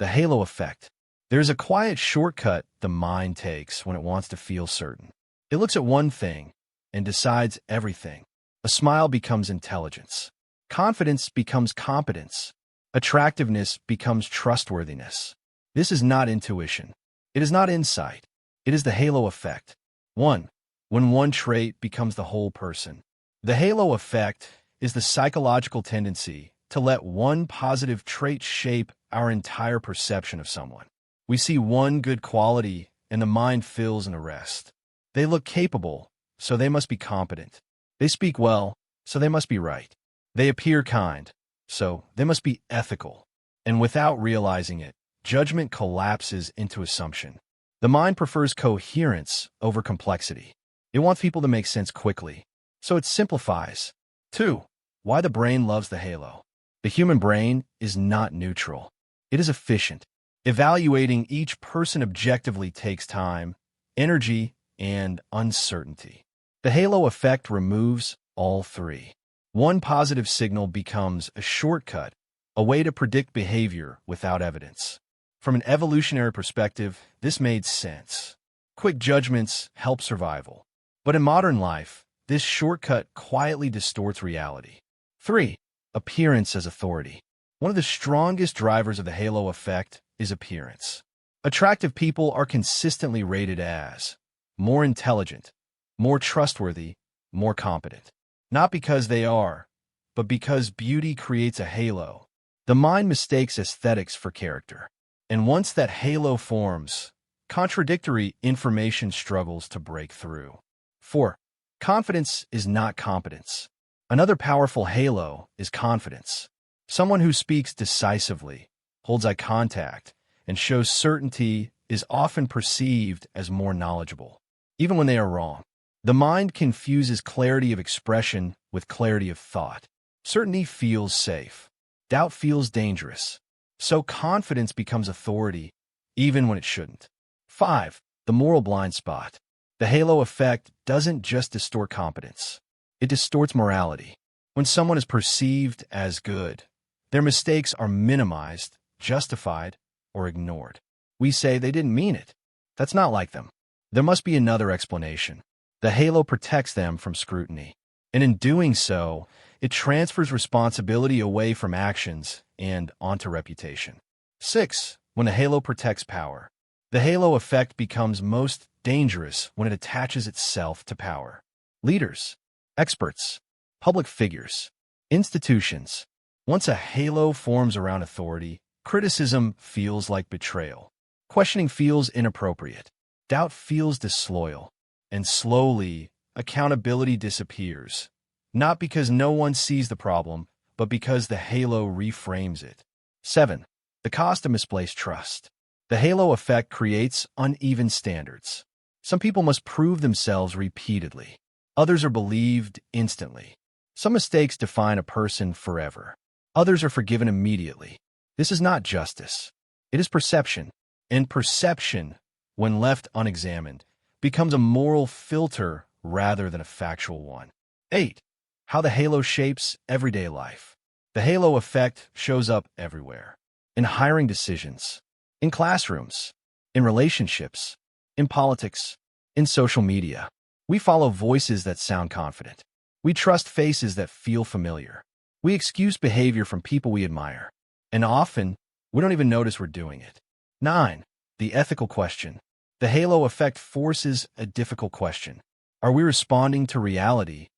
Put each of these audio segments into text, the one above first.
The halo effect. There's a quiet shortcut the mind takes when it wants to feel certain. It looks at one thing and decides everything. A smile becomes intelligence. Confidence becomes competence. Attractiveness becomes trustworthiness. This is not intuition. It is not insight. It is the halo effect. 1. When one trait becomes the whole person. The halo effect is the psychological tendency to let one positive trait shape our entire perception of someone. We see one good quality and the mind fills in the rest. They look capable, so they must be competent. They speak well, so they must be right. They appear kind, so they must be ethical. And without realizing it, judgment collapses into assumption. The mind prefers coherence over complexity. It wants people to make sense quickly, so it simplifies. 2. Why the brain loves the halo. The human brain is not neutral. It is efficient. Evaluating each person objectively takes time, energy, and uncertainty. The halo effect removes all three. One positive signal becomes a shortcut, a way to predict behavior without evidence. From an evolutionary perspective, this made sense. Quick judgments help survival. But in modern life, this shortcut quietly distorts reality. 3. Appearance as authority. One of the strongest drivers of the halo effect is appearance. Attractive people are consistently rated as more intelligent, more trustworthy, more competent. Not because they are, but because beauty creates a halo. The mind mistakes aesthetics for character. And once that halo forms, contradictory information struggles to break through. 4. Confidence is not competence. Another powerful halo is confidence. Someone who speaks decisively, holds eye contact, and shows certainty is often perceived as more knowledgeable, even when they are wrong. The mind confuses clarity of expression with clarity of thought. Certainty feels safe. Doubt feels dangerous. So confidence becomes authority, even when it shouldn't. 5. The moral blind spot. The halo effect doesn't just distort competence. It distorts morality. When someone is perceived as good, their mistakes are minimized, justified, or ignored. We say they didn't mean it. That's not like them. There must be another explanation. The halo protects them from scrutiny. And in doing so, it transfers responsibility away from actions and onto reputation. 6. When the halo protects power. The halo effect becomes most dangerous when it attaches itself to power. Leaders, experts, public figures, institutions. Once a halo forms around authority, criticism feels like betrayal. Questioning feels inappropriate. Doubt feels disloyal. And slowly, accountability disappears. Not because no one sees the problem, but because the halo reframes it. 7. The cost of misplaced trust. The halo effect creates uneven standards. Some people must prove themselves repeatedly. Others are believed instantly. Some mistakes define a person forever. Others are forgiven immediately. This is not justice. It is perception. And perception, when left unexamined, becomes a moral filter rather than a factual one. 8. How the halo shapes everyday life. The halo effect shows up everywhere. In hiring decisions, in classrooms, in relationships, in politics, in social media. We follow voices that sound confident. We trust faces that feel familiar. We excuse behavior from people we admire. And often, we don't even notice we're doing it. 9. The ethical question. The halo effect forces a difficult question. Are we responding to reality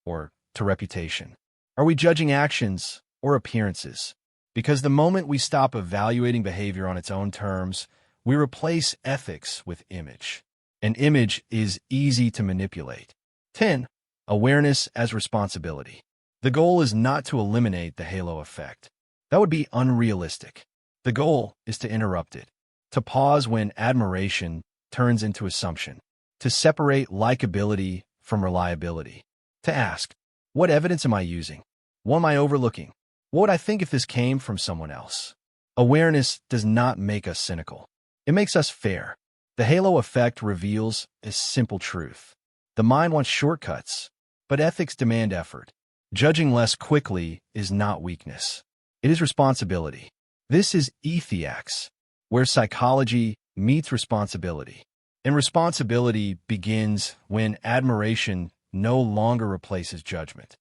or to reputation? Are we judging actions or appearances? Because the moment we stop evaluating behavior on its own terms, we replace ethics with image. And image is easy to manipulate. 10. Awareness as responsibility. The goal is not to eliminate the halo effect. That would be unrealistic. The goal is to interrupt it, to pause when admiration turns into assumption, to separate likability from reliability, to ask, what evidence am I using? What am I overlooking? What would I think if this came from someone else? Awareness does not make us cynical. It makes us fair. The halo effect reveals a simple truth. The mind wants shortcuts, but ethics demand effort. Judging less quickly is not weakness. It is responsibility. This is Ethiax, where psychology meets responsibility. And responsibility begins when admiration no longer replaces judgment.